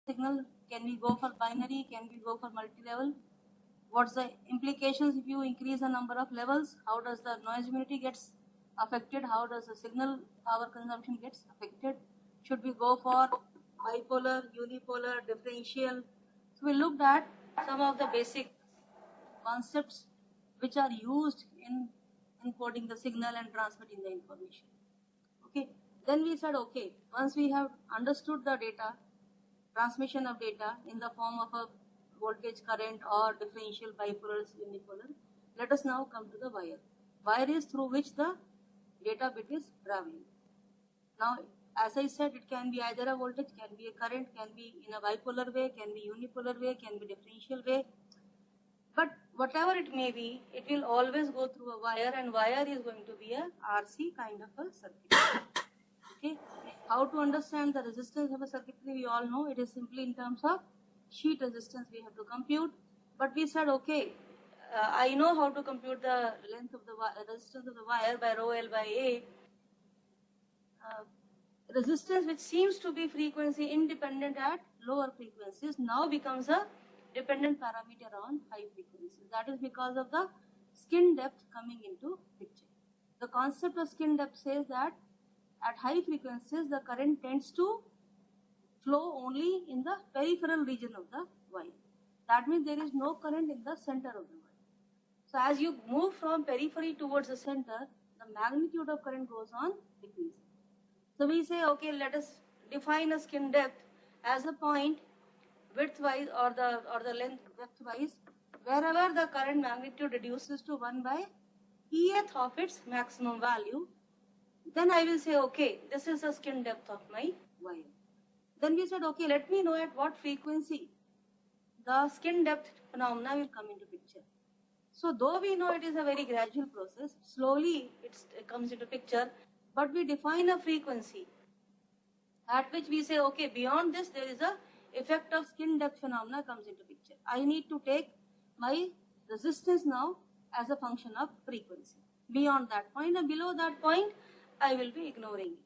signal? Can we go for binary? Can we go for multi-level? What's the implications if you increase the number of levels? How does the noise immunity gets affected? How does the signal power consumption gets affected? Should we go for bipolar, unipolar, differential? So we looked at some of the basic concepts which are used in encoding the signal and transmitting the information. Okay. Then we said, okay, once we have understood the data, transmission of data in the form of a voltage, current, or differential, bipolar, unipolar, let us now come to the wire. Wire is through which the data bit is traveling. Now, as I said, it can be either a voltage, can be a current, can be in a bipolar way, can be unipolar way, can be differential way. But whatever it may be, it will always go through a wire, and wire is going to be a RC kind of a circuit. Okay. How to understand the resistance of a circuitry? We all know it is simply in terms of sheet resistance we have to compute. But we said, okay, I know how to compute the length of the resistance of the wire by rho L by A. Resistance which seems to be frequency independent at lower frequencies now becomes a dependent parameter on high frequencies. That is because of the skin depth coming into picture. The concept of skin depth says that at high frequencies the current tends to flow only in the peripheral region of the wire. That means there is no current in the center of the wire. So as you move from periphery towards the center, the magnitude of current goes on decreasing. So we say, okay, let us define a skin depth as a point width-wise or the length width-wise, wherever the current magnitude reduces to 1 by Pth of its maximum value, then I will say, okay, this is the skin depth of my wire. Then we said, okay, let me know at what frequency the skin depth phenomena will come into picture. So though we know it is a very gradual process, slowly it comes into picture, but we define a frequency at which we say, okay, beyond this there is a effect of skin depth phenomena comes into picture. I need to take my resistance now as a function of frequency. Beyond that point and below that point, I will be ignoring it.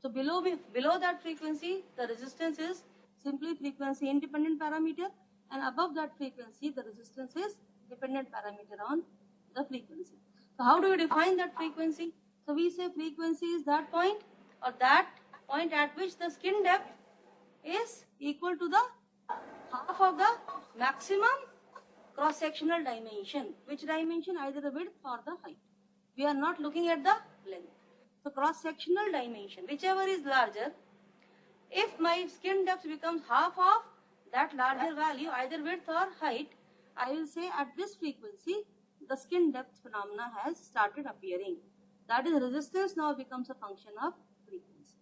So below that frequency, the resistance is simply frequency independent parameter, and above that frequency, the resistance is dependent parameter on the frequency. So how do you define that frequency? So we say frequency is that point or that point at which the skin depth is equal to the half of the maximum cross-sectional dimension. Which dimension? Either the width or the height. We are not looking at the length. So cross-sectional dimension, whichever is larger, if my skin depth becomes half of that larger value, either width or height, I will say at this frequency, the skin depth phenomena has started appearing. That is, resistance now becomes a function of frequency.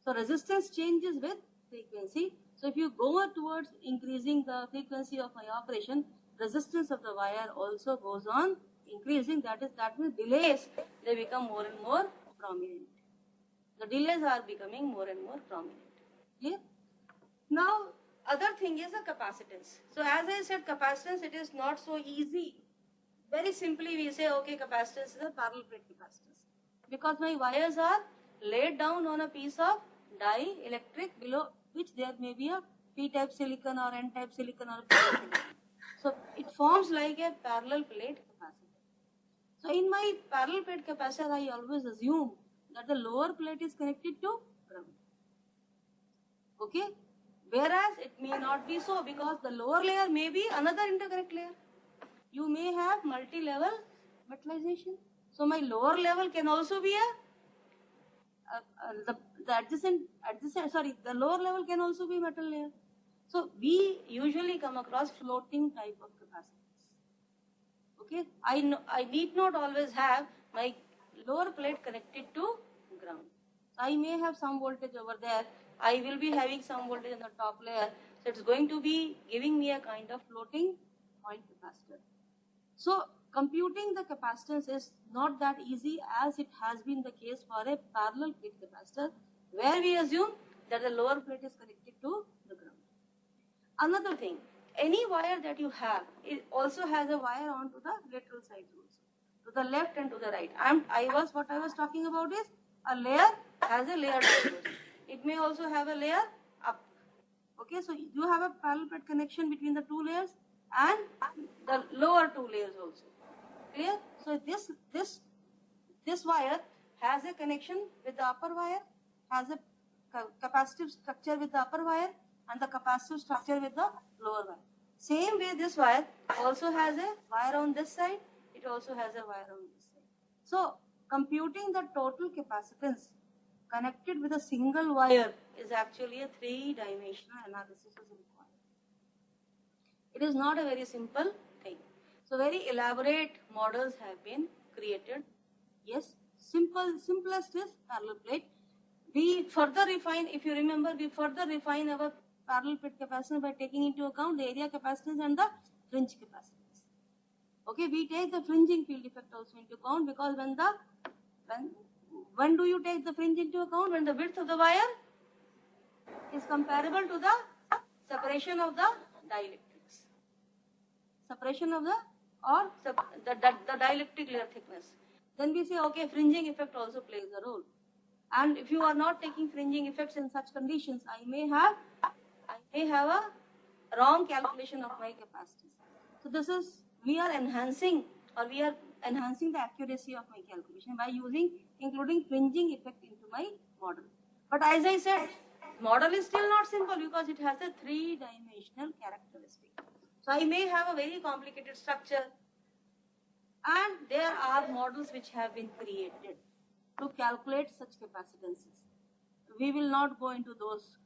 So resistance changes with frequency. So if you go towards increasing the frequency of my operation, resistance of the wire also goes on increasing. That means delays, they become more and more prominent. The delays are becoming more and more prominent. Clear? Now, other thing is the capacitance. So as I said, capacitance, it is not so easy. Very simply we say, okay, capacitance is a parallel plate capacitance. Because my wires are laid down on a piece of dielectric below which there may be a P-type silicon or N-type silicon or P-type silicon. So it forms like a parallel plate capacitor. So in my parallel plate capacitor, I always assume that the lower plate is connected to ground. Okay? Whereas it may not be so, because the lower layer may be another interconnect layer. You may have multi-level metallization. So my lower level can also be the lower level can also be metal layer. So we usually come across floating type of capacitors. Okay, I need not always have my lower plate connected to ground. So I may have some voltage over there. I will be having some voltage on the top layer. So it's going to be giving me a kind of floating point capacitor. So computing the capacitance is not that easy as it has been the case for a parallel plate capacitor, where we assume that the lower plate is connected to the ground. Another thing, any wire that you have, it also has a wire onto the lateral sides also, to the left and to the right. What I was talking about is a layer has a layer down. It may also have a layer up. Okay, so you have a parallel plate connection between the two layers and the lower two layers also. Clear? So this wire has a connection with the upper wire, has a capacitive structure with the upper wire and the capacitive structure with the lower wire. Same way this wire also has a wire on this side, it also has a wire on this side. So computing the total capacitance connected with a single wire is actually a three-dimensional analysis is required. It is not a very simple thing. So very elaborate models have been created. Yes, simplest is parallel plate. We further refine, if you remember, we further refine our parallel plate capacitance by taking into account the area capacitance and the fringe capacitance. Okay, we take the fringing field effect also into account, because when do you take the fringe into account? When the width of the wire is comparable to the separation of the dielectrics. Separation of the dielectric layer thickness. Then we say, okay, fringing effect also plays a role. And if you are not taking fringing effects in such conditions, I may have a wrong calculation of my capacitance. So this is, we are enhancing the accuracy of my calculation by including fringing effect into my model. But as I said, model is still not simple because it has a three-dimensional characteristic. So I may have a very complicated structure, and there are models which have been created to calculate such capacitances. We will not go into those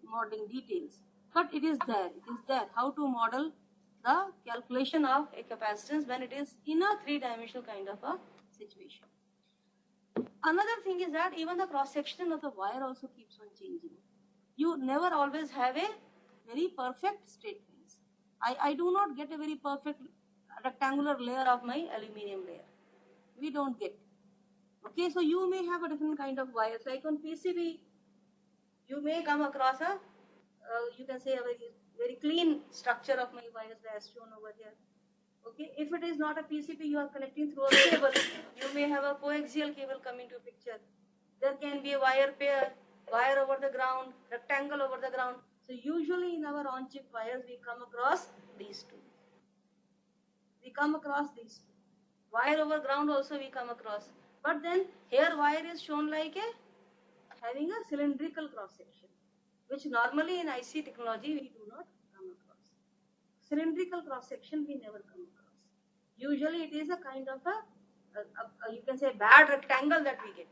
modeling details, but it is there. It is there how to model the calculation of a capacitance when it is in a three-dimensional kind of a situation. Another thing is that even the cross-section of the wire also keeps on changing. You never always have a very perfect straight lines. I do not get a very perfect rectangular layer of my aluminium layer. We don't get. Okay, so you may have a different kind of wires. Like on PCB, you may come across a, you can say a very clean structure of my wires as shown over here. Okay, if it is not a PCB, you are connecting through a cable. You may have a coaxial cable coming to picture. There can be a wire pair, wire over the ground, rectangle over the ground. So usually in our on-chip wires, we come across these two. Wire over ground also we come across. But then here wire is shown like having a cylindrical cross section, which normally in IC technology we do not come across. Cylindrical cross section we never come across. Usually it is a kind of a you can say bad rectangle that we get,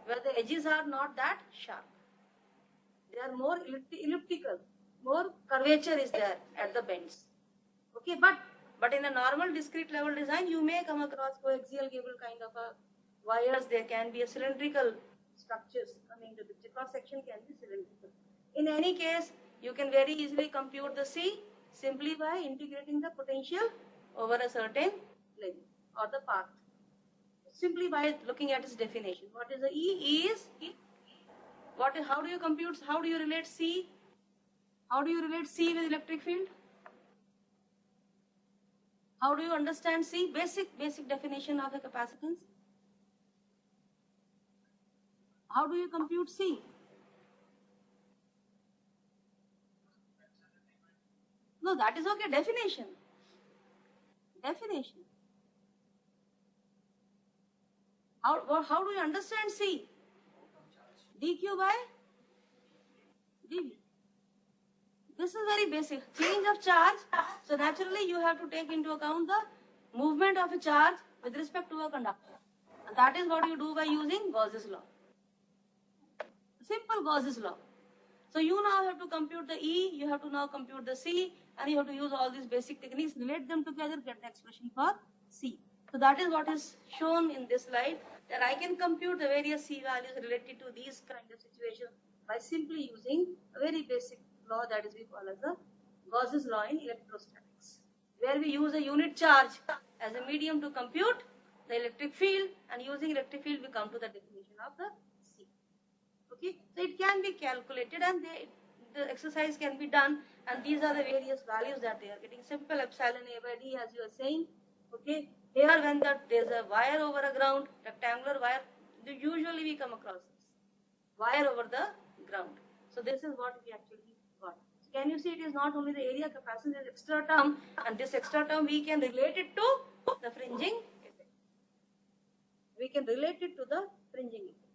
where the edges are not that sharp. They are more elliptical, more curvature is there at the bends. Okay, but in a normal discrete level design, you may come across coaxial cable kind of a wires. There can be a cylindrical structures coming to picture. Cross section can be cylindrical. In any case, you can very easily compute the C simply by integrating the potential over a certain length or the path. Simply by looking at its definition. What is the E? How do you compute? How do you relate C? How do you relate C with electric field? How do you understand C? Basic definition of a capacitance. How do you compute C? No, that is okay. Definition. How do you understand C? dq by dv. This is very basic. Change of charge. So naturally you have to take into account the movement of a charge with respect to a conductor. And that is what you do by using Gauss's law. Simple Gauss's law. So you now have to compute the E, you have to now compute the C, and you have to use all these basic techniques, relate them together, get the expression for C. So that is what is shown in this slide, that I can compute the various C values related to these kind of situations by simply using a very basic law that is we call as the Gauss's law in electrostatics, where we use a unit charge as a medium to compute the electric field, and using electric field we come to the definition of the C. Okay, so it can be calculated and the exercise can be done, and these are the various values that they are getting. Simple epsilon A by D as you are saying. Okay, here when there's a wire over a ground, rectangular wire, usually we come across this wire over the ground. So this is what we actually got. can you see it is not only the area capacitance, there is extra term, and this extra term we can relate it to the fringing effect. We can relate it to the fringing effect.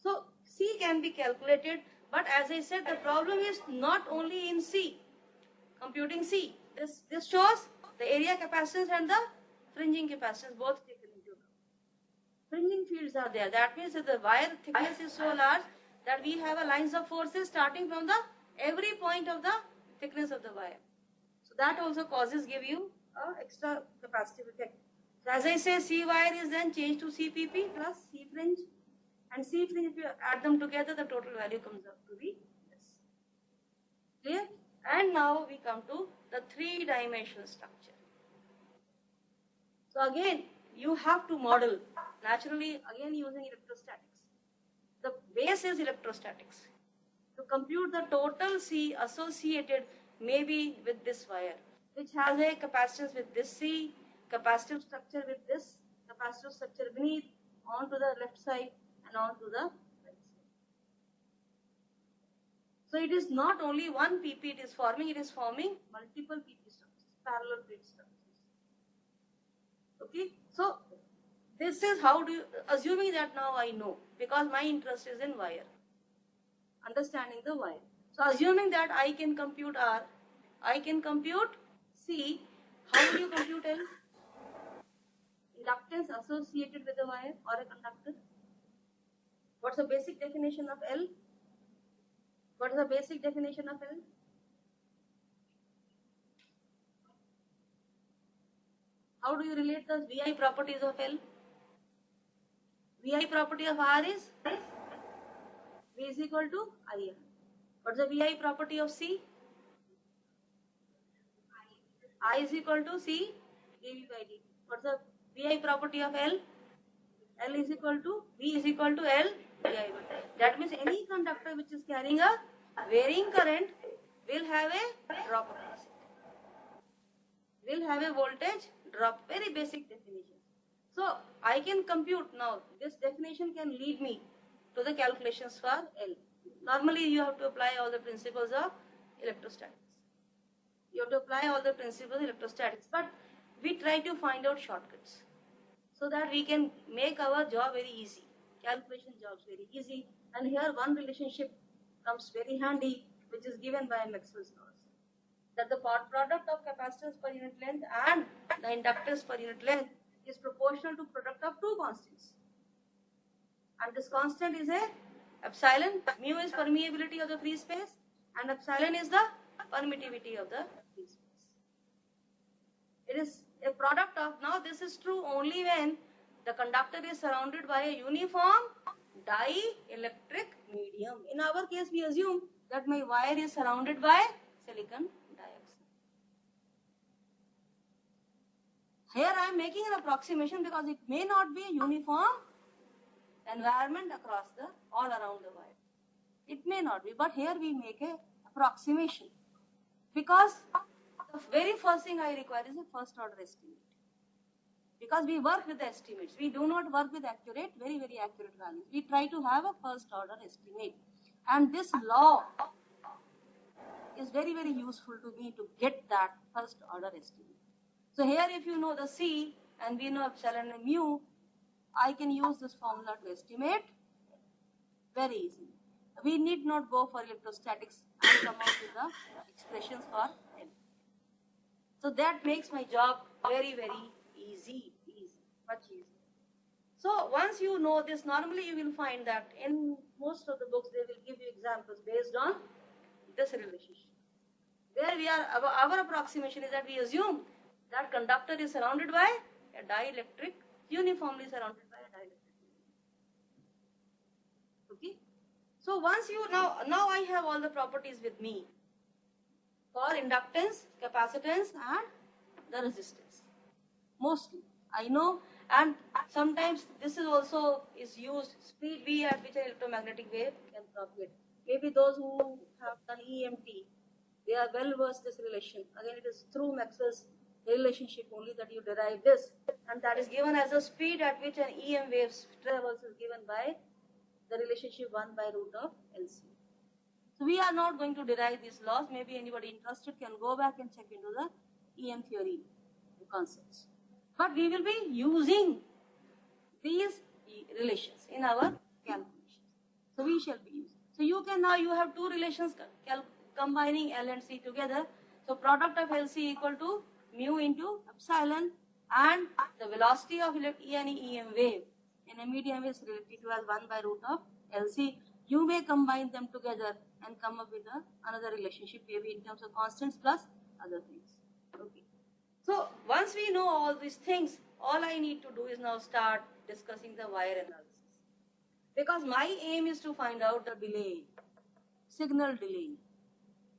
So C can be calculated, but as I said, the problem is not only in C, computing C. This shows the area capacitance and the fringing capacitance both taken into account. Fringing fields are there. That means that the wire thickness is so large that we have a lines of forces starting from the every point of the thickness of the wire. So that also give you a extra capacitive effect. So as I say, C wire is then changed to CPP plus C fringe, and C fringe, if you add them together, the total value comes up to be this. Clear? And now we come to the three-dimensional structure. So again, you have to model naturally, again using electrostatics. The base is electrostatics. To compute the total C associated maybe with this wire, which has a capacitance with this C, capacitive structure with this, capacitive structure beneath, on to the left side and on to the right side. So it is not only one PP it is forming multiple PP structures, parallel plate structures. Okay, so this is how do you, assuming that now I know, because my interest is in wire, understanding the wire. So assuming that I can compute R, I can compute C, how will you compute L? Inductance associated with a wire or a conductor. What's the basic definition of L? What is the basic definition of L? How do you relate the VI properties of L? VI property of R is V is equal to IR. What's the VI property of C? I is equal to C dV by dt. What's the VI property of L? L is equal to V is equal to L VI by. That means any conductor which is carrying a varying current will have a drop capacity. Will have a voltage drop. Very basic definition. So I can compute now. This definition can lead me to the calculations for L. Normally you have to apply all the principles of electrostatics. You have to apply all the principles of electrostatics, but we try to find out shortcuts so that we can make our job very easy. Calculation jobs very easy. And here one relationship comes very handy, which is given by Maxwell's laws. That the product of capacitance per unit length and the inductance per unit length is proportional to product of two constants. And this constant is a epsilon. Mu is permeability of the free space and epsilon is the permittivity of the free space. It is a product of, now this is true only when the conductor is surrounded by a uniform dielectric medium. In our case, we assume that my wire is surrounded by silicon dioxide. Here I am making an approximation because it may not be a uniform environment across the, all around the wire. It may not be, but here we make a approximation because the very first thing I require is a first order estimate. Because we work with the estimates. We do not work with accurate, very, very accurate values. We try to have a first order estimate. And this law is very, very useful to me to get that first order estimate. So here if you know the C and we know epsilon and mu, I can use this formula to estimate very easily. We need not go for electrostatics and come out with the expressions for L. So that makes my job very, very easy, much easier. So once you know this, normally you will find that in most of the books they will give you examples based on this relationship. Where we are, our approximation is that we assume that conductor is surrounded by a dielectric, uniformly surrounded by a dielectric. Okay. So once you now I have all the properties with me for inductance, capacitance and the resistance. Mostly I know, and sometimes this is also is used speed v at which an electromagnetic wave can propagate. Maybe those who have done EMT, they are well versed this relation. Again, it is through Maxwell's relationship only that you derive this, and that is given as the speed at which an EM wave travels is given by the relationship 1 by root of LC. So we are not going to derive these laws. Maybe anybody interested can go back and check into the EM theory concepts. But we will be using these relations in our calculations. So we shall be using. So you can now, you have two relations combining L and C together. So product of LC equal to mu into epsilon, and the velocity of any EM wave in a medium is related to as 1 by root of LC. You may combine them together and come up with another relationship, maybe in terms of constants plus other things. Okay. So once we know all these things, all I need to do is now start discussing the wire analysis. Because my aim is to find out the delay, signal delay.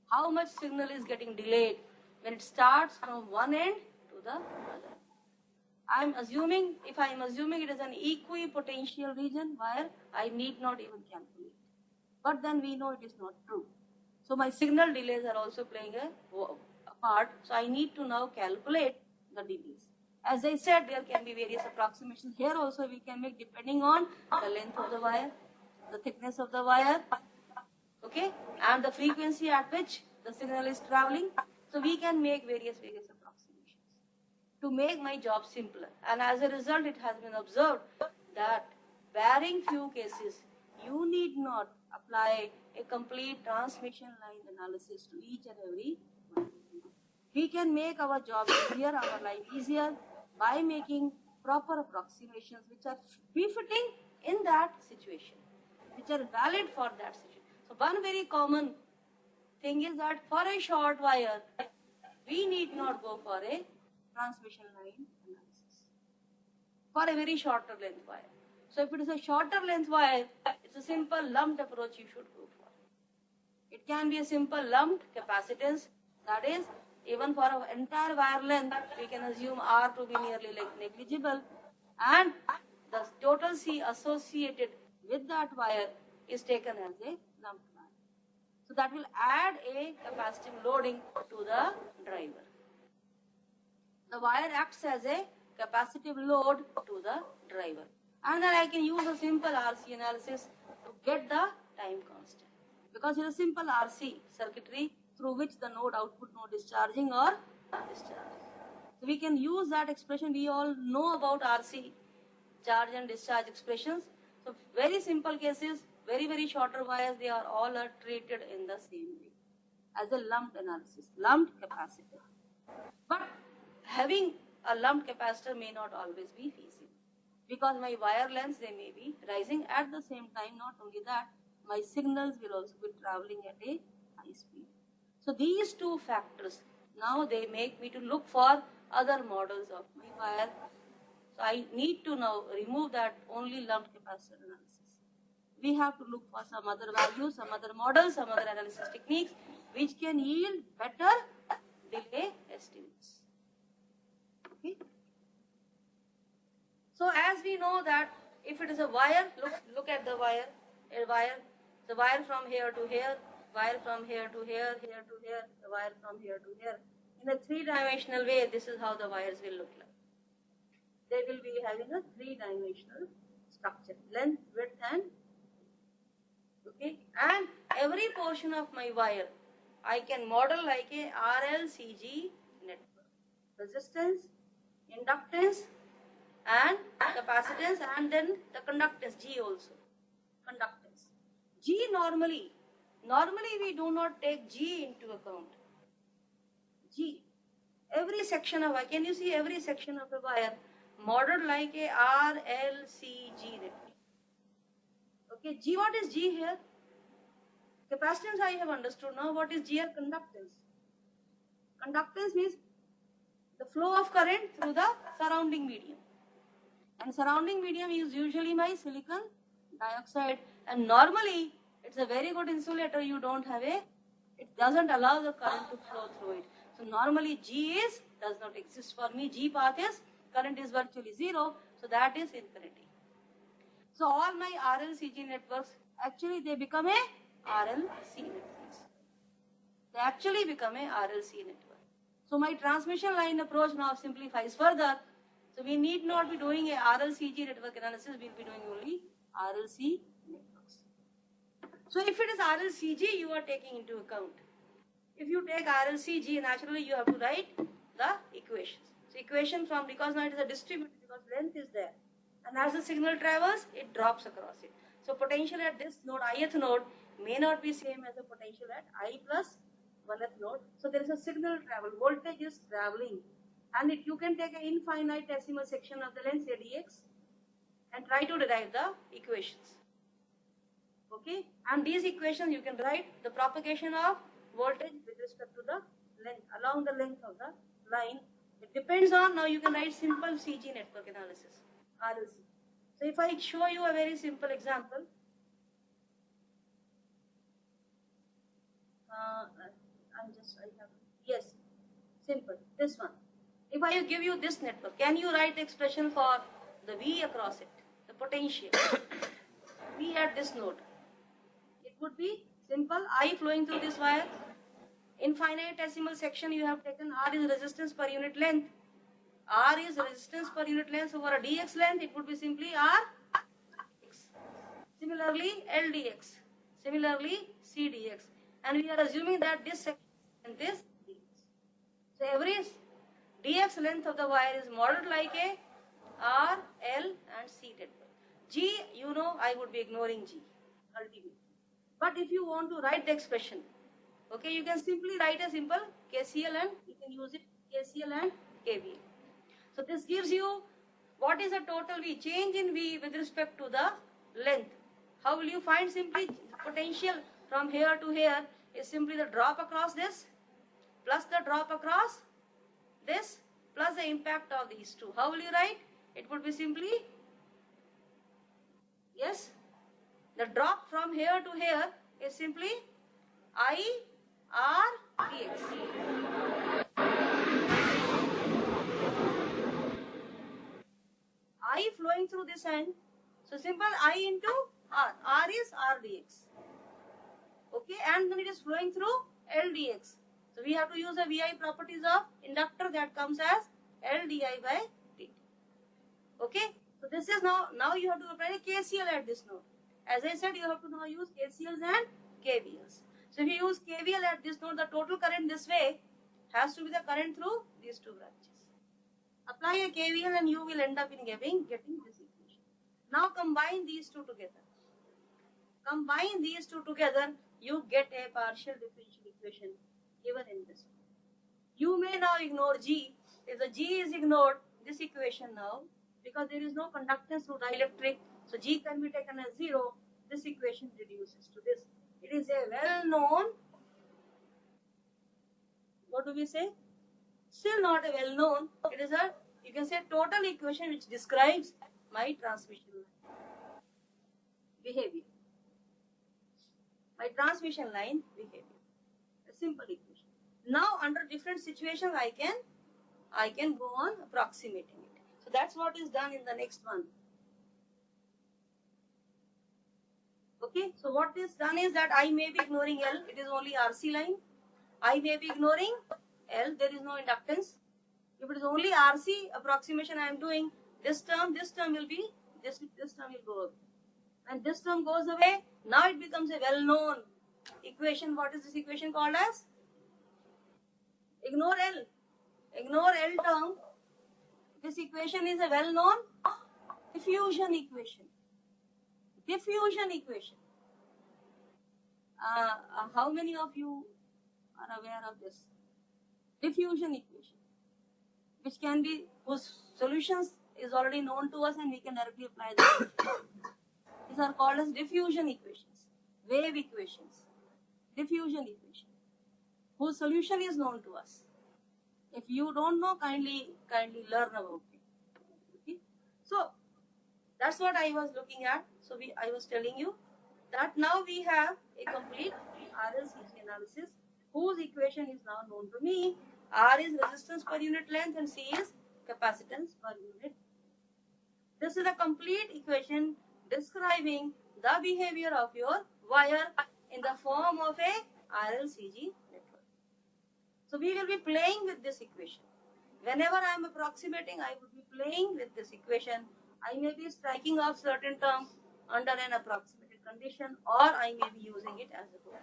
How much signal is getting delayed when it starts from one end to the other. I'm assuming, if I'm assuming it is an equipotential region where I need not even calculate. But then we know it is not true. So my signal delays are also playing a part. So I need to now calculate the delays. As I said, there can be various approximations. Here also we can make depending on the length of the wire, the thickness of the wire, okay, and the frequency at which the signal is traveling. So we can make various approximations to make my job simpler. And as a result, it has been observed that barring few cases, you need not apply a complete transmission line analysis to each and every one. We can make our job easier, our life easier, by making proper approximations which are befitting in that situation, which are valid for that situation. So one very common thing is that for a short wire, we need not go for a transmission line analysis for a very shorter length wire. So if it is a shorter length wire, it's a simple lumped approach you should go for. It can be a simple lumped capacitance, that is, even for our entire wire length, we can assume R to be nearly negligible, and the total C associated with that wire is taken as a lumped wire. So that will add a capacitive loading to the driver. The wire acts as a capacitive load to the driver. And then I can use a simple RC analysis to get the time constant. Because it is a simple RC circuitry through which the output node is charging or discharging. So we can use that expression. We all know about RC, charge and discharge expressions. So very simple cases, very shorter wires, they are all treated in the same way as a lumped analysis, lumped capacitor. But having a lumped capacitor may not always be feasible, because my wire lengths, they may be rising at the same time. Not only that, my signals will also be traveling at a high speed. So these two factors, now they make me to look for other models of my wire. So I need to now remove that only lumped capacitor analysis. We have to look for some other values, some other models, some other analysis techniques which can yield better delay estimates. Okay. So as we know that if it is a wire, look at the wire, the wire from here to here, wire from here to here, here to here, the wire from here to here. In a three-dimensional way, this is how the wires will look like. They will be having a three-dimensional structure, length, width, and okay. And every portion of my wire, I can model like a RLCG network. Resistance, inductance, and capacitance, and then the conductance, G also. Conductance. G normally we do not take G into account. G. Every section of wire, can you see every section of the wire modeled like a RLCG network? Okay, G, what is G here? Capacitance I have understood. Now what is G here? Conductance. Conductance means the flow of current through the surrounding medium. And surrounding medium is usually my silicon dioxide. And normally it's a very good insulator. You don't have it doesn't allow the current to flow through it. So normally G does not exist for me. G path is, current is virtually zero. So that is infinity. So all my RLCG networks, actually they become a RLC networks. They actually become a RLC network. So my transmission line approach now simplifies further. So we need not be doing a RLCG network analysis. We'll be doing only RLC networks. So if it is RLCG, you are taking into account. If you take RLCG, naturally you have to write the equations. So equation from, because now it is a distributed, because length is there. And as the signal travels, it drops across it. So potential at this node, ith node, may not be same as the potential at I plus 1th node. So there is a signal travel. Voltage is traveling. And you can take an infinitesimal section of the length, say dx, and try to derive the equations. Okay, and these equations you can write the propagation of voltage with respect to the length, along the length of the line. It depends on, now you can write simple CG network analysis, RLC. So if I show you a very simple example, yes, simple, this one. If I give you this network, can you write the expression for the V across it, the potential, V at this node? It would be simple, I flowing through this wire. Infinitesimal section you have taken, R is resistance per unit length. R is resistance per unit length, so for a dx length, it would be simply R. Similarly, L dx. Similarly, C dx. And we are assuming that this section and this dx. So every dx length of the wire is modeled like a R, L and C network. G, you know, I would be ignoring G ultimately. But if you want to write the expression, okay, you can simply write a simple KCL and you can use it KCL and KVL. So this gives you what is the total V, change in V with respect to the length. How will you find? Simply potential from here to here is simply the drop across this plus the drop across this plus the impact of these two. How will you write? It would be simply, yes, the drop from here to here is simply I R dx. I flowing through this end, so simple I into R. R is R dx. Okay, and then it is flowing through L dx. So we have to use the VI properties of inductor, that comes as L di by dt. Okay, so this is now you have to apply a KCL at this node. As I said, you have to now use KCLs and KVLs. So if you use KVL at this node, the total current this way has to be the current through these two branches. Apply a KVL and you will end up in getting this equation. Now combine these two together. Combine these two together, you get a partial differential equation given in this one. You may now ignore G. If the G is ignored, this equation now, because there is no conductance through dielectric, so G can be taken as 0. This equation reduces to this. It is a well-known, what do we say? Still not a well-known. It is a, you can say, total equation which describes my transmission line behavior. My transmission line behavior. A simple equation. Now under different situations I can go on approximating it. So that's what is done in the next one. Okay, so what is done is that I may be ignoring L, it is only RC line. I may be ignoring L, there is no inductance. If it is only RC approximation I am doing, this term will be, this term will go away. And this term goes away, now it becomes a well-known equation. What is this equation called as? Ignore L. Ignore L term. This equation is a well-known diffusion equation. Diffusion equation. How many of you are aware of this? Diffusion equation, which can be, whose solutions is already known to us and we can directly apply them. These are called as diffusion equations, wave equations, diffusion equation, whose solution is known to us. If you don't know, kindly learn about it. Okay? So that's what I was looking at. So I was telling you that now we have a complete RLCG analysis, whose equation is now known to me. R is resistance per unit length and C is capacitance per unit. This is a complete equation describing the behavior of your wire in the form of a RLCG network. So we will be playing with this equation. Whenever I am approximating, I will be playing with this equation. I may be striking off certain terms under an approximated condition, or I may be using it as a total.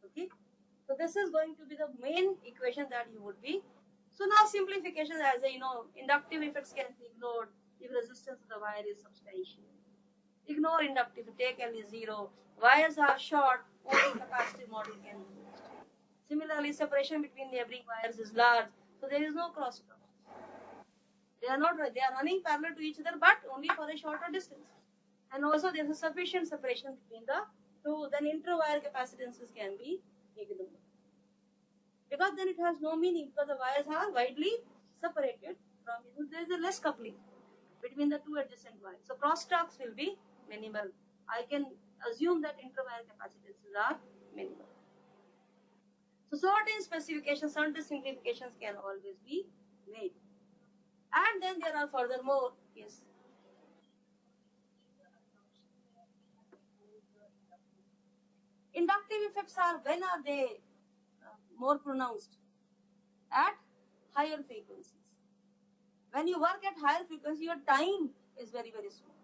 Okay, so this is going to be the main equation that you would be. So now simplification, as a inductive effects can be ignored if resistance of the wire is substantial. Ignore inductive, take L is 0. Wires are short, only capacitive model can be used. Similarly, separation between neighboring wires is large, so there is no crosstalk. They are running parallel to each other, but only for a shorter distance. And also there is a sufficient separation between the two, then inter-wire capacitances can be ignored. Because then it has no meaning, because the wires are widely separated from each other. There is a less coupling between the two adjacent wires. So crosstalks will be minimal. I can assume that inter-wire capacitances are minimal. So certain specifications, certain simplifications can always be made. And then there are furthermore, yes. Inductive effects are, when are they more pronounced? At higher frequencies. When you work at higher frequency, your time is very, very small.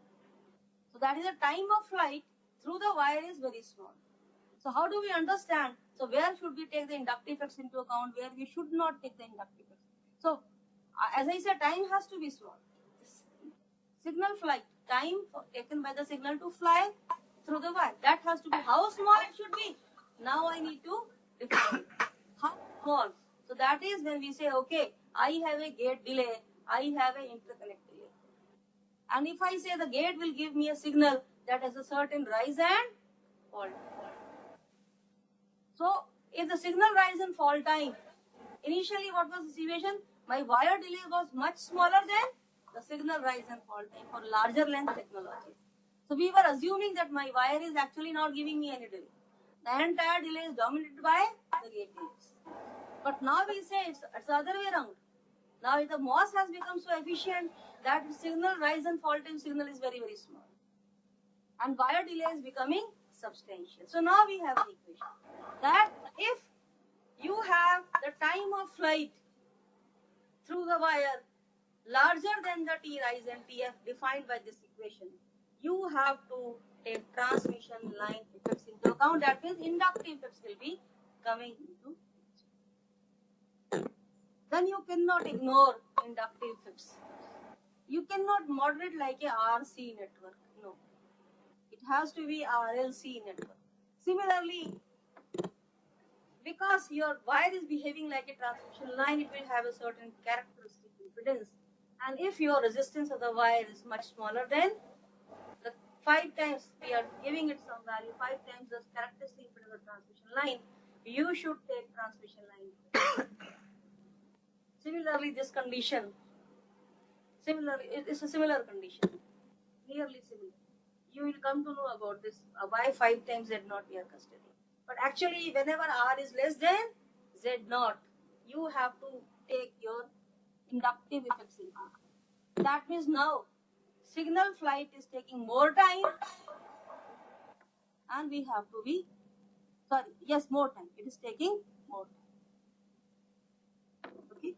So that is the time of flight through the wire is very small. So how do we understand? So where should we take the inductive effects into account, where we should not take the inductive effects? So as I said, time has to be small. Signal flight, time taken by the signal to fly through the wire, that has to be, how small it should be? Now I need to define it. How small? So that is when we say, okay, I have a gate delay, I have an interconnect delay. And if I say the gate will give me a signal that has a certain rise and fall time. So if the signal rise and fall time, initially what was the situation? My wire delay was much smaller than the signal rise and fall time for larger length technologies. So we were assuming that my wire is actually not giving me any delay. The entire delay is dominated by the gate delays. But now we say it's the other way around. Now the MOS has become so efficient that signal rise and fall time signal is very, very small. And wire delay is becoming substantial. So now we have the equation that if you have the time of flight through the wire larger than the T rise and TF defined by this equation, you have to take transmission line effects into account. That means inductive effects will be coming into. Then you cannot ignore inductive effects. You cannot model it like a RC network. No. It has to be RLC network. Similarly, because your wire is behaving like a transmission line, it will have a certain characteristic impedance. And if your resistance of the wire is much smaller than the 5 times, we are giving it some value, 5 times the characteristic impedance of transmission line, you should take transmission line. Similarly, this condition, it is a similar condition, nearly similar. You will come to know about this, why 5 times Z naught we are considering. But actually, whenever R is less than Z naught, you have to take your inductive effects into account. That means now, signal flight is taking more time, and we have to be, more time. It is taking more time. Okay.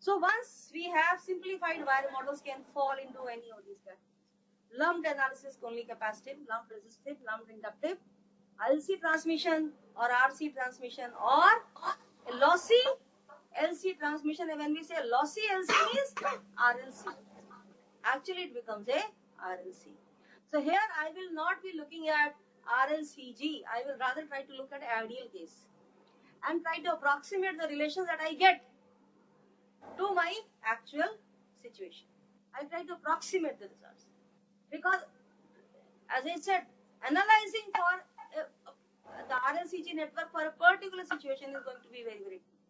So once we have simplified wire models can fall into any of these categories. Lumped analysis only capacitive, lumped resistive, lumped inductive, LC transmission or RC transmission, or a lossy LC transmission. And when we say lossy LC means RLC. Actually it becomes a RLC. So here I will not be looking at RLCG. I will rather try to look at ideal case and try to approximate the relations that I get to my actual situation. I try to approximate the results. Because as I said, analyzing for the RLCG network for a particular situation is going to be very, very complex.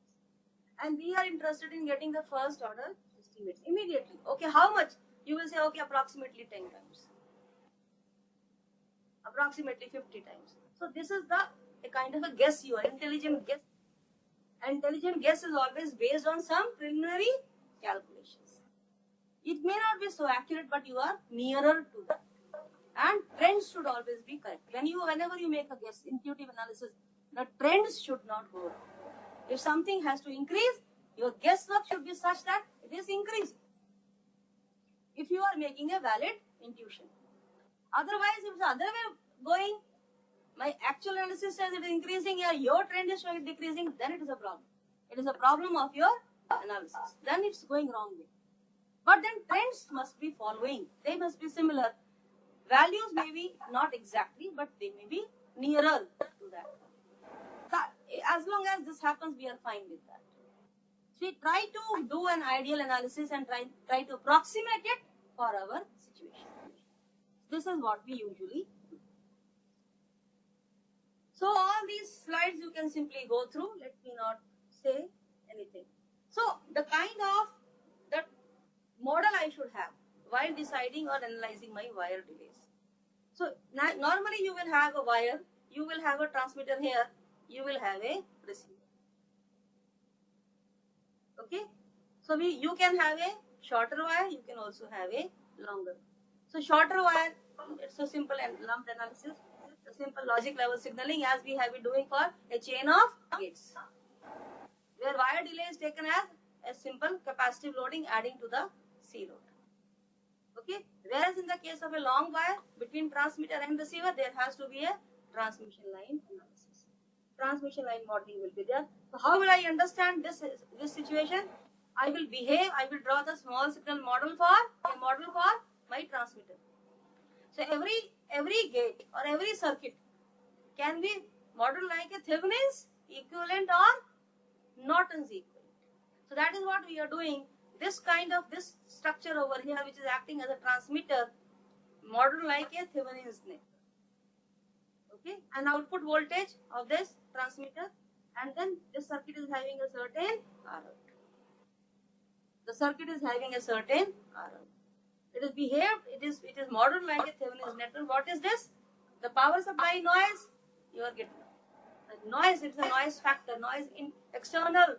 And we are interested in getting the first order estimates immediately. Okay, how much? You will say, okay, approximately 10 times. Approximately 50 times. So this is a kind of a guess, your intelligent guess. Intelligent guess is always based on some preliminary calculations. It may not be so accurate, but you are nearer to that. And trends should always be correct. Whenever you make a guess, intuitive analysis, the trends should not go wrong. If something has to increase, your guesswork should be such that it is increasing. If you are making a valid intuition. Otherwise, if it's the other way going, my actual analysis says it is increasing, your trend is showing it decreasing, then it is a problem. It is a problem of your analysis. Then it's going wrong way. But then trends must be following. They must be similar. Values may be not exactly, but they may be nearer to that. As long as this happens, we are fine with that. So we try to do an ideal analysis and try to approximate it for our situation. This is what we usually do. So all these slides you can simply go through. Let me not say anything. So the kind of the model I should have while deciding or analyzing my wire delays. So normally you will have a wire, you will have a transmitter here, you will have a receiver. Okay. So you can have a shorter wire, you can also have a longer. So shorter wire, it's a simple lumped analysis, a simple logic level signaling as we have been doing for a chain of gates, where wire delay is taken as a simple capacitive loading adding to the C load. Okay. Whereas in the case of a long wire between transmitter and receiver, there has to be a transmission line analysis. Transmission line modeling will be there. So how will I understand this situation? I will draw the small signal model for my transmitter. So every gate or every circuit can be modeled like a Thevenin's equivalent or Norton's equivalent. So that is what we are doing. This structure over here, which is acting as a transmitter, modeled like a Thevenin's network. Okay, and output voltage of this transmitter, and then this circuit is having a certain ROut. The circuit is having a certain ROut. It is behaved. It is modeled like a Thevenin's network. What is this? The power supply noise. You are getting noise. It's a noise factor. Noise in external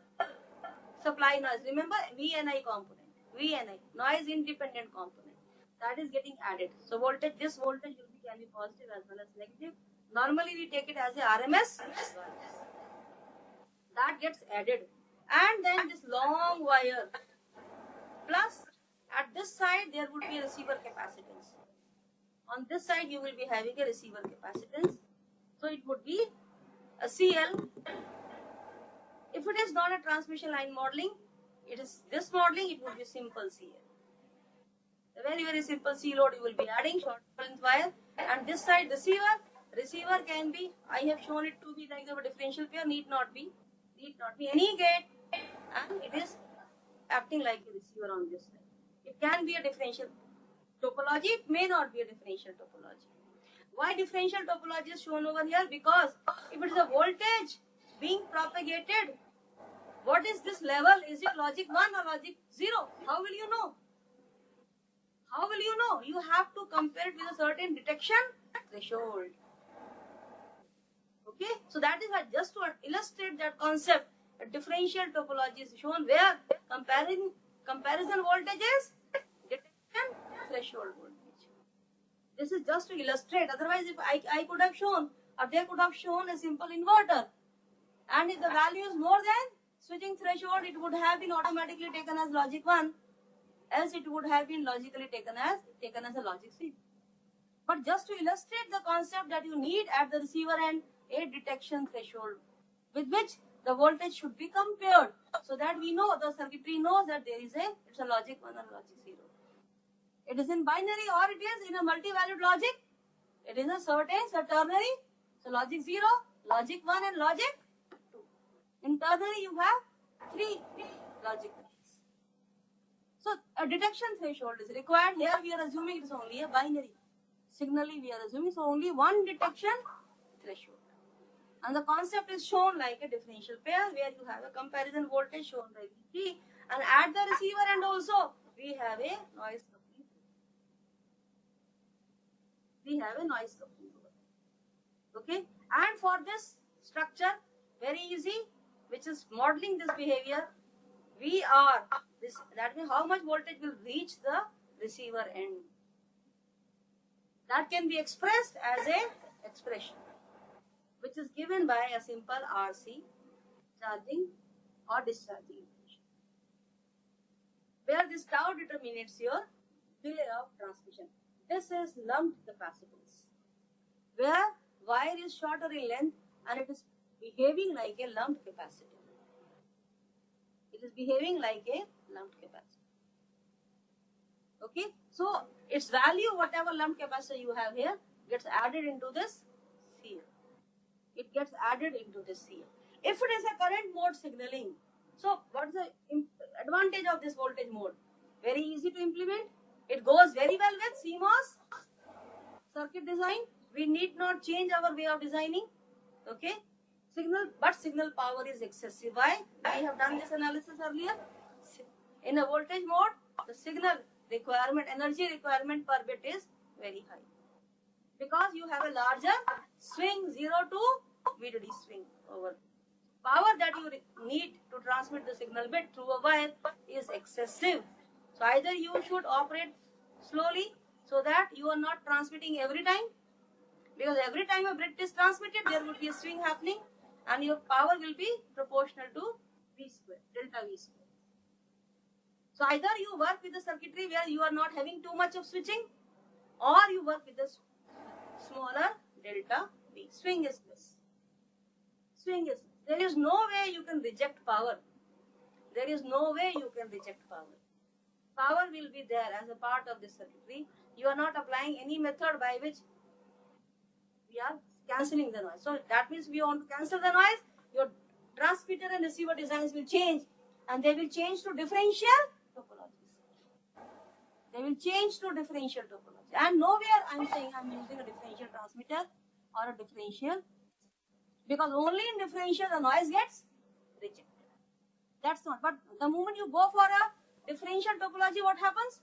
supply noise. Remember VNI component. VNI, noise independent component. That is getting added. So voltage. This voltage can be positive as well as negative. Normally we take it as a RMS. That gets added, and then this long wire. Plus, at this side there would be a receiver capacitance. On this side you will be having a receiver capacitance. So it would be a CL. If it is not a transmission line modeling, it is this modeling, it would be simple CL. A very, very simple C load you will be adding, short length wire, and this side receiver. Receiver can be, I have shown it to be like the differential pair, need not be any gate, and it is acting like a receiver on this side. It can be a differential topology, it may not be a differential topology. Why differential topology is shown over here? Because if it is a voltage being propagated, what is this level? Is it logic 1 or logic 0? How will you know? How will you know? You have to compare it with a certain detection threshold. Okay, so that is why, just to illustrate that concept, a differential topology is shown where comparison voltages, detection threshold voltage. This is just to illustrate. Otherwise, if I could have shown, or they could have shown a simple inverter, and if the value is more than switching threshold, it would have been automatically taken as logic 1, else it would have been logically taken as a logic 3. But just to illustrate the concept that you need at the receiver end a detection threshold with which the voltage should be compared, so that we know, the circuitry knows that it's a logic 1 or logic 0. It is in binary or it is in a multi-valued logic. It is a ternary. So logic 0, logic 1 and logic 2. In ternary you have 3 logic 3s. So a detection threshold is required. Here we are assuming it is only a binary. Signally we are assuming so only one detection threshold. And the concept is shown like a differential pair where you have a comparison voltage shown by V3, and at the receiver end also we have a noise coupling. Okay, and for this structure, very easy, which is modeling this behavior, that means how much voltage will reach the receiver end. That can be expressed as a expression, which is given by a simple RC, charging or discharging equation, where this tau determines your delay of transmission. This is lumped capacitance, where wire is shorter in length and it is behaving like a lumped capacitor. It is behaving like a lumped capacitor. Okay, so its value, whatever lumped capacitor you have here, gets added into this CL. It gets added into this CL. If it is a current mode signaling, so what's the advantage of this voltage mode? Very easy to implement. It goes very well with CMOS circuit design. We need not change our way of designing. Okay, signal power is excessive. Why? I have done this analysis earlier. In a voltage mode, the signal requirement, energy requirement per bit is very high, because you have a larger swing 0 to VDD swing over. Power that you need to transmit the signal bit through a wire is excessive. So either you should operate slowly so that you are not transmitting every time, because every time a bit is transmitted there would be a swing happening and your power will be proportional to V square, delta V square. So either you work with the circuitry where you are not having too much of switching, or you work with the smaller delta V. Swing is this. Swing is this. There is no way you can reject power. There is no way you can reject power. Power will be there as a part of this circuitry. You are not applying any method by which we are cancelling the noise. So that means we want to cancel the noise. Your transmitter and receiver designs will change, and they will change to differential topologies. They will change to differential topology. And nowhere I am saying I am using a differential transmitter or a differential, because only in differential the noise gets rejected. That's not. But the moment you go for a differential topology, what happens?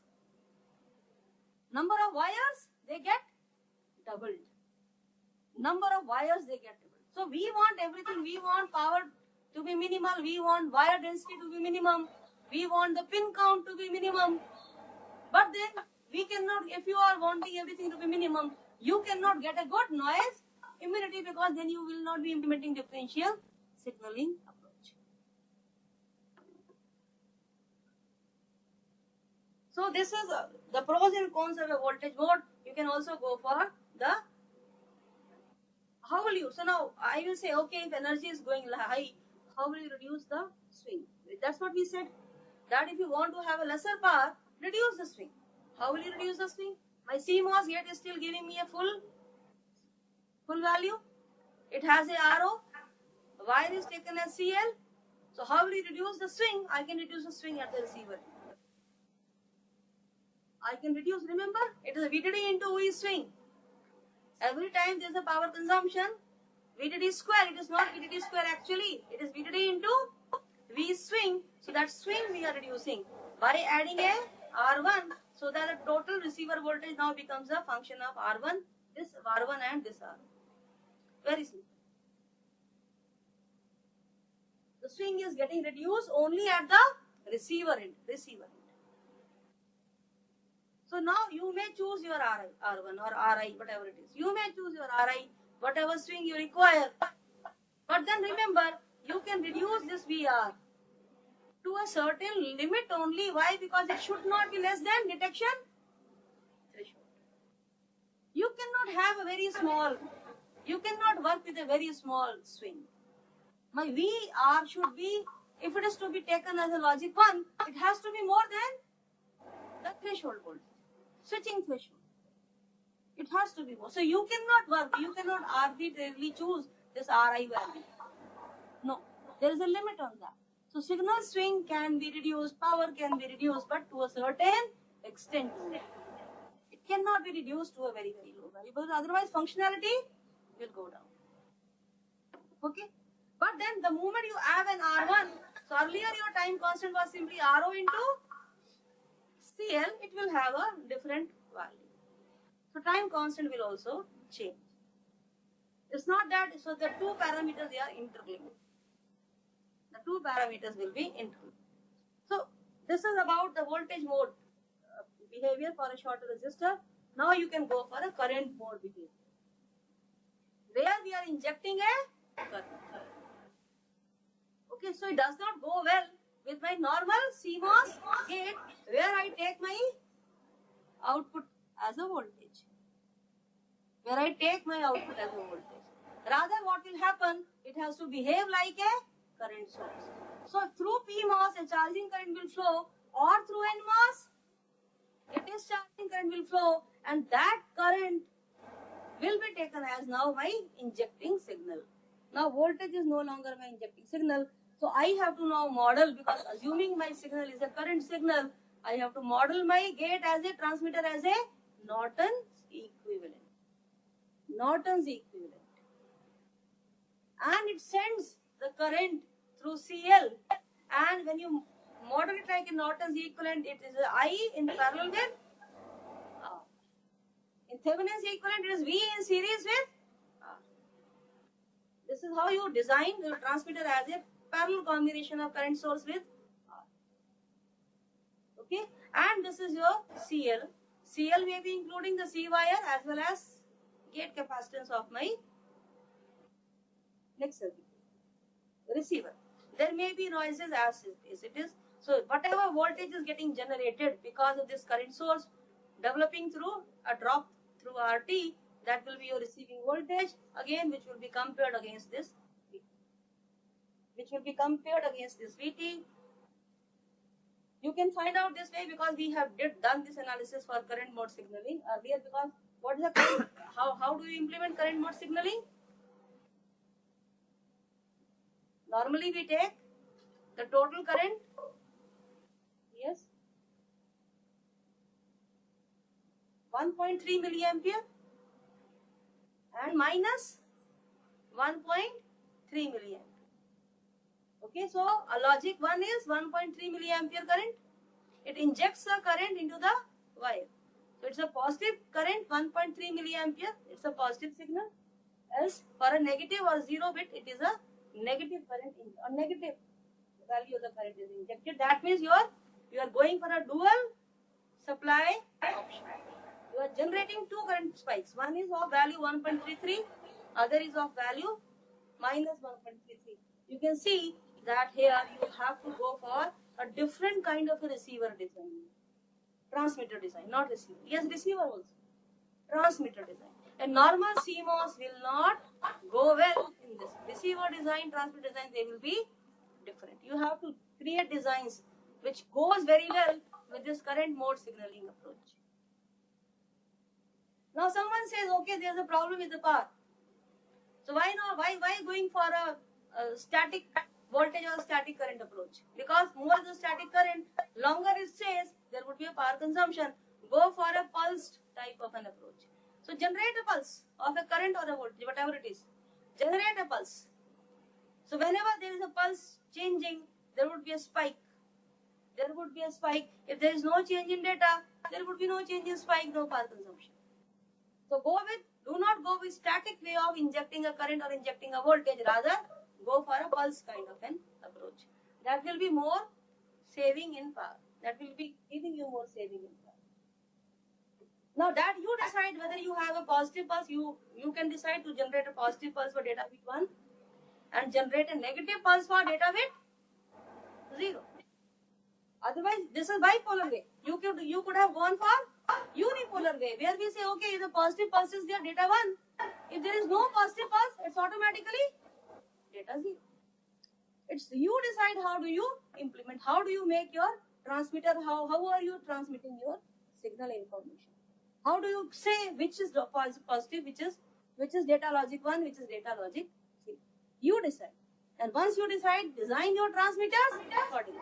Number of wires, they get doubled. Number of wires, they get doubled. So we want everything. We want power to be minimal. We want wire density to be minimum. We want the pin count to be minimum. But then we cannot, if you are wanting everything to be minimum, you cannot get a good noise immunity, because then you will not be implementing differential signaling approach. So this is the pros and cons of a voltage mode. You can also go for the, how will you, so now I will say, okay, if energy is going high, how will you reduce the swing? That's what we said, that if you want to have a lesser power, reduce the swing. How will you reduce the swing? My CMOS gate is still giving me a full value. It has a RO. Wire is taken as CL. So how will you reduce the swing? I can reduce the swing at the receiver. I can reduce, remember, it is a VDD into V swing. Every time there is a power consumption, VDD square, it is not VDD square actually, it is VDD into V swing. So that swing we are reducing by adding a R1, so that the total receiver voltage now becomes a function of R1, this R1 and this R1. Very simple. The swing is getting reduced only at the receiver end. So now you may choose your RI, R1 or RI, whatever it is. You may choose your RI, whatever swing you require. But then remember, you can reduce this VR to a certain limit only. Why? Because it should not be less than detection threshold. You cannot have a very small, you cannot work with a very small swing. My VR should be, if it is to be taken as a logic 1, it has to be more than the threshold voltage, switching threshold. It has to be more. So you cannot work, you cannot arbitrarily choose this RI value. No, there is a limit on that. So signal swing can be reduced, power can be reduced, but to a certain extent. It cannot be reduced to a very, very low value, because otherwise functionality will go down. Okay? But then the moment you have an R1, so earlier your time constant was simply RO into CL, it will have a different value. So time constant will also change. It's not that, so the two parameters, they are interlinked. The two parameters will be interlinked. So this is about the voltage mode behavior for a shorter resistor. Now you can go for a current mode behavior, where we are injecting a current. Okay, so it does not go well with my normal CMOS gate, where I take my output as a voltage, where I take my output as a voltage. Rather, what will happen? It has to behave like a current source. So through PMOS, a charging current will flow, or through NMOS, a discharging current will flow, and that current will be taken as now my injecting signal. Now voltage is no longer my injecting signal. So I have to now model, because assuming my signal is a current signal, I have to model my gate as a transmitter as a Norton's equivalent. Norton's equivalent. And it sends the current through CL. And when you model it like a Norton's equivalent, it is I in parallel with R. In Thevenin's equivalent, it is V in series with R. This is how you design the transmitter as a parallel combination of current source with R. Okay, and this is your CL. CL may be including the C wire as well as gate capacitance of my next circuit. Receiver. There may be noises as it is. So whatever voltage is getting generated because of this current source developing through a drop through RT, that will be your receiving voltage, again which will be compared against this VT. You can find out this way because we have done this analysis for current mode signaling earlier. Because what is the current, how do you implement current mode signaling? Normally we take the total current, yes, 1.3 milliampere and minus 1.3 milliampere. Okay, so a logic 1 is 1.3 milliampere current. It injects the current into the wire. So it's a positive current, 1.3 milliampere. It's a positive signal. Else for a negative or 0 bit, it is a negative current, or negative value of the current is injected. That means you are going for a dual supply option. You are generating two current spikes. One is of value 1.33, other is of value minus 1.33. You can see that here you have to go for a different kind of a receiver design. Transmitter design, not receiver. Yes, receiver also. Transmitter design. A normal CMOS will not go well in this. Receiver design, transmitter design, they will be different. You have to create designs which goes very well with this current mode signaling approach. Now someone says, okay, there's a problem with the power. So why not? Why going for a static voltage or static current approach? Because more the static current, longer it stays, there would be a power consumption. Go for a pulsed type of an approach. So generate a pulse of a current or a voltage, whatever it is. Generate a pulse. So whenever there is a pulse changing, there would be a spike. There would be a spike. If there is no change in data, there would be no change in spike, no power consumption. So do not go with static way of injecting a current or injecting a voltage. Rather, go for a pulse kind of an approach. That will be more saving in power. That will be giving you more saving in power. Now that you decide whether you have a positive pulse, you can decide to generate a positive pulse for data bit 1 and generate a negative pulse for data bit 0. Otherwise, this is bipolar way. You could have gone for unipolar way, where we say, okay, the positive pulse is there, data 1. If there is no positive pulse, it's automatically data 0. It's you decide how do you implement, how do you make your transmitter, how are you transmitting your signal information. How do you say which is positive, which is data logic 1, which is data logic 3? You decide. And once you decide, design your transmitters accordingly.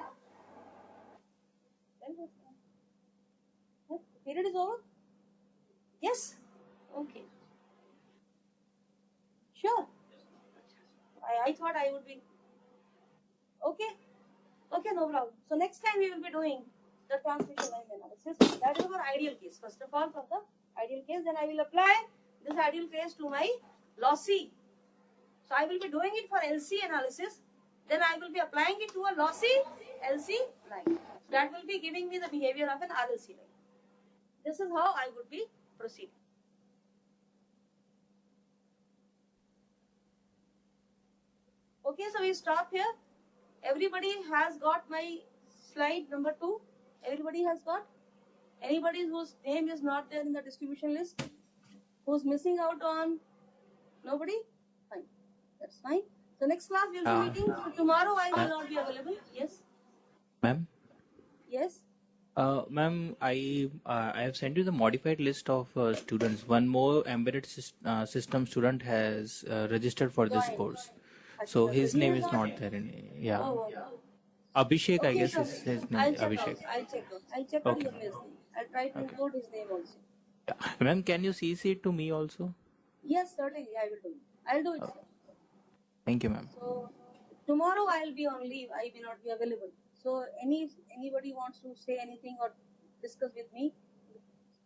Period is over? Yes? Okay. Sure. I thought I would be. Okay. Okay, no problem. So next time we will be doing the transmission line analysis. That is our ideal case. First of all, for the ideal case, then I will apply this ideal case to my lossy. So I will be doing it for LC analysis. Then I will be applying it to a lossy LC line. That will be giving me the behavior of an RLC line. This is how I would be proceeding. Okay, so we stop here. Everybody has got my slide number 2. Everybody has got? Anybody whose name is not there in the distribution list? Who's missing out on? Nobody? Fine. That's fine. So next class we'll be meeting. So tomorrow I will not be available. Yes? Ma'am? Yes? Ma'am, I have sent you the modified list of students. One more embedded system student has registered for this Join. course. So Achha, his he name is is not? not there in, yeah. Oh, oh. Abhishek, I Okay, guess sir. is his name. I'll check Abhishek. out. I'll check out. I'll check out Okay. your mail. I'll try to include his name also. Yeah. Ma'am, can you CC it to me also? Yes, certainly I will do it. I'll do it, sir. Thank you, ma'am. So tomorrow I'll be on leave. I will not be available. So anybody wants to say anything or discuss with me,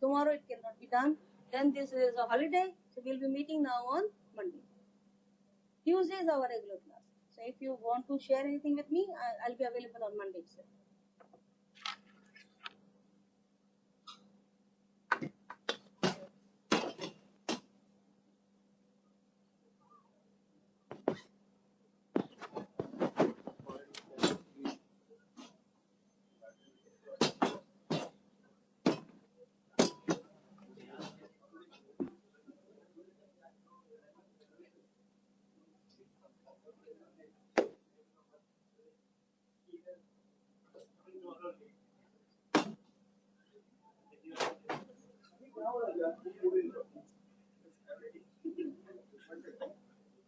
tomorrow it cannot be done. Then this is a holiday, so we'll be meeting now on Monday. Tuesday is our regular class. So if you want to share anything with me, I'll be available on Monday itself.